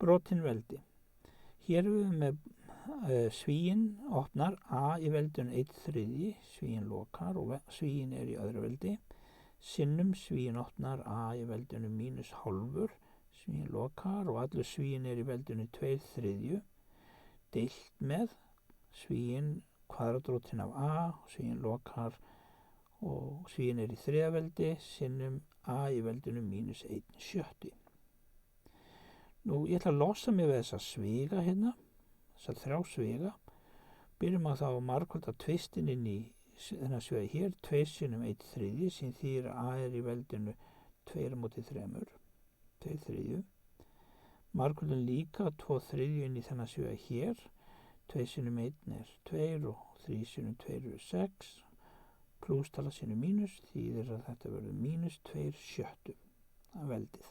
Brotin veldi. Hér erum við með svíinn opnar a í veldinu 1/3, svíinn lokar og svíinn í öðru veldi, sinnum svíinn opnar a í veldinu -hálfur, svíinn lokar og allur svíinn í veldinu 2/3, deilt með svíinn kvadratrótin af a, svíinn lokar og svíinn í þriðja veldi, sinnum a í veldinu -1/6. Nú ég ætla að losa mig við þessa sviga hérna, þessar 3 sviga. Byrjum að þá margfalda tvistin inn í þennan sviga hér, 2 sinnum 1/3 sem þýðir að a í veldinu 2/3, 2/3. Margfaldan líka 2/3 inn í þennan sviga hér, 2 sinnum 1 er 2 og 3 sinnum 2 er 6, plústala sinnum mínus þýðir að þetta verður -2/6 að veldið.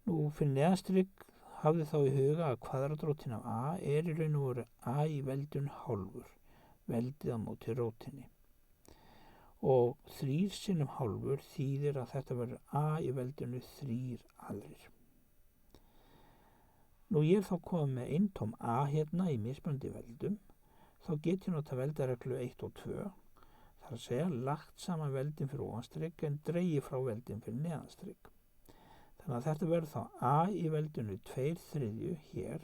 Nú fyrir neðanstrik hafði þá í huga að kvadratrótin af a í raun og veru a í veldinu hálfur, veldið á móti rótinni. Og 3 sinnum hálfur þýðir að þetta verður a í veldinu 3 aðrir. Nú ég þá komið með eintóm a hérna í mismunandi veldum, þá get ég nota veldareglu 1 og 2, þar að segja lagt saman veldin fyrir ofanstrik en dregið frá veldin fyrir neðanstrik. Þannig að þetta verður þá a í veldinu 2/3 hér,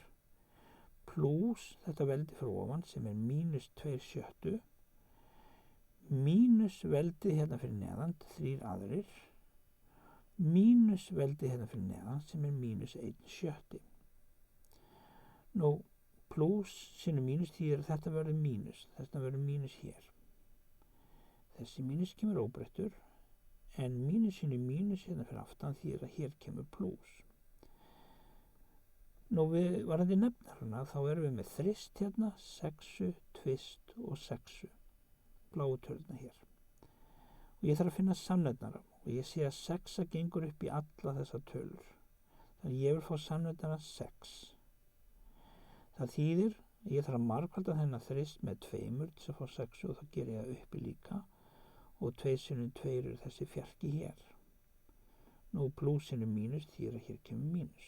plús þetta veldi fyrir ofan sem er -2/6, mínus veldið hérna fyrir neðan, 3 aðrir, mínus veldið hérna fyrir neðan sem er -1/6. Nú, plús sinnum mínus þýðir að þetta verður mínus, þetta verður mínus hér. Þessi mínus kemur óbreyttur, en mínus sinnum mínus hérna fyrir aftan þýðir að hér kemur plús. Nú við varandi nefnarna þá erum við með þrist hérna, 6, tvist og 6, bláu töluna hér. Og ég þarf að finna samnefnara og ég sé að 6 gengur upp í alla þessa tölur. Þannig ég vil fá samnefnara 6. Það þýðir að ég þarf að margfalda þennan þrist með 2 til að fá 6 og þá ger ég það uppi líka. Og 2 sinnum 2 eru þessi fjarki hér. Nú plús sinnum mínus þýðir að hér kemur mínus.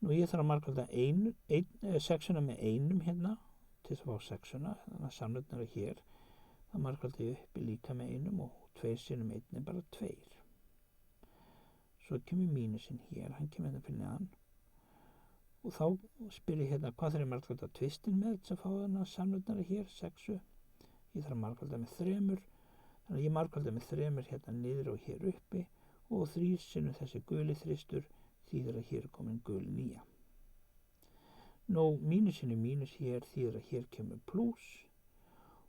Nú ég þarf að margfalda 6 með 1 hérna til að fá 6, þannig að samnefnara hér, þá margfalda ég uppi líka með 1 og 2 sinnum 1 er bara 2. Svo kemur mínusinn hér, hann kemur hérna fyrir neðan. Og þá spyr ég hérna hvað þarf ég margfalda tvistin með til að fá þennan samnefnara hér, 6. Ég þarf að margfalda með 3, þannig að ég margfalda með 3 hérna niður og hér uppi og 3 sinnum þessi guli þristur þýðir að hér er komin gul 9. Nú mínus sinnum mínus hér þýðir að hér kemur plús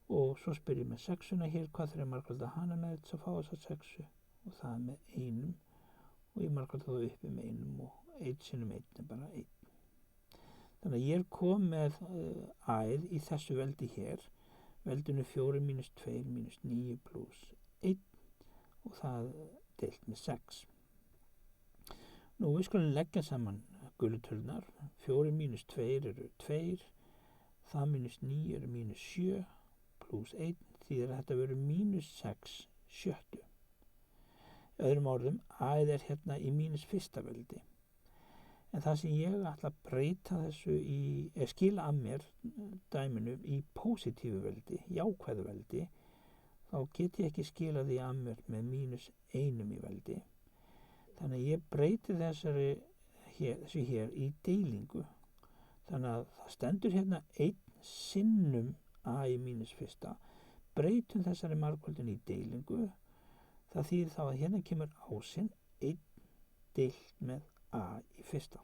og svo spyr ég með 6 hér hvað þarf ég margfalda hana með til að fá þessa 6 og það er með 1 og ég margfalda það uppi með 1 og 1 sinnum 1 er bara 1. Þannig að ég kom með æð í þessu veldi hér, veldinu 4 minus 2 minus 9 pluss 1 og það deilt með 6. Nú við skulum leggja saman gulu tölunar. 4 minus 2 eru 2, það minus 9 eru minus 7 pluss 1 þýðir að þetta verður minus 6 sjöttu. Öðrum orðum, æð er hérna í minus fyrsta veldi. En það sem ég ætla að breyta þessu skila að mér dæminu í pósitífu veldi, jákvæðu veldi, þá get ég ekki skila því að mér með mínus 1 í veldi. Þannig að ég breyti þessu hér í deilingu. Þannig að það stendur hérna 1 sinnum a í mínus fyrsta. Breytum þessari margföldun í deilingu. Það þýðir þá að hérna kemur ásinn 1 deilt með a í fyrsta.